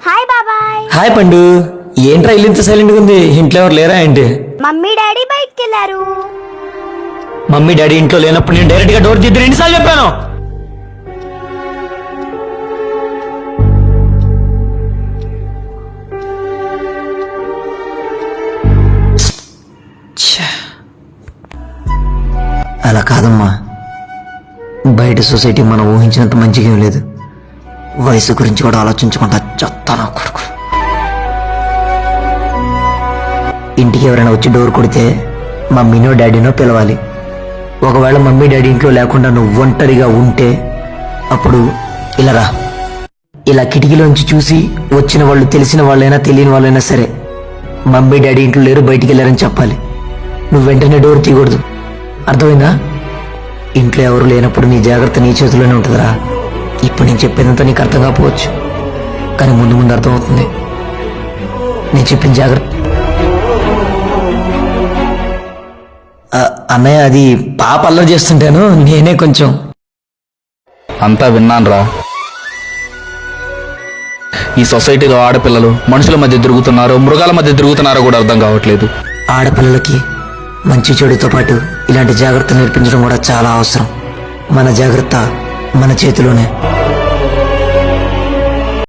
Hi బాబాయ్. Hi పండు. ఏంట్రా ఇల్లు ఇంత సైలెంట్ గా ఉంది? ఇంట్లో ఎవరు లేరా ఏంటి? మమ్మీ డాడీ బయటికి వెళ్ళారు. మమ్మీ డాడీ ఇంట్లో లేనప్పుడు నేను డైరెక్ట్ గా డోర్ తీద్దాను ఎన్నిసార్లు చెప్పాను? అలా కాదమ్మా, బయట సొసైటీ మనం ఊహించినంత మంచిగా ఏం లేదు. వయసు గురించి కూడా ఆలోచించకుండా చెప్తాను కొడుకు. ఇంటికి ఎవరైనా వచ్చి డోర్ కొడితే మమ్మీనో డాడీనో పిలవాలి. ఒకవేళ మమ్మీ డాడీ ఇంట్లో లేకుండా నువ్వు ఒంటరిగా ఉంటే అప్పుడు ఇలా రా. ఇలా కిటికీలోంచి చూసి వచ్చిన వాళ్ళు తెలిసిన వాళ్ళైనా తెలియని వాళ్ళైనా సరే మమ్మీ డాడీ ఇంట్లో లేరు, బయటికి వెళ్ళారని చెప్పాలి. నువ్వు వెంటనే డోర్ తీయకూడదు, అర్థమైందా? ఇంట్లో ఎవరు లేనప్పుడు నీ జాగ్రత్త నీ చేతిలోనే ఉంటుందిరా. ఇప్పుడు నేను చెప్పేదంతా నీకు అర్థం కాకపోవచ్చు, కానీ ముందు ముందు అర్థమవుతుంది. నేను చెప్పిన జాగ్రత్త. అన్నయ్య, అది పాప అల్లరి చేస్తుంటాను, నేనే కొంచెం. అంతా విన్నాన్రా. ఈ సొసైటీలో ఆడపిల్లలు మనుషుల మధ్య తిరుగుతున్నారో మృగాల మధ్య తిరుగుతున్నారో కూడా అర్థం కావట్లేదు. ఆడపిల్లలకి మంచి చెడుతో పాటు ఇలాంటి జాగ్రత్త నేర్పించడం కూడా చాలా అవసరం. మన జాగ్రత్త మన చేతిలోనే.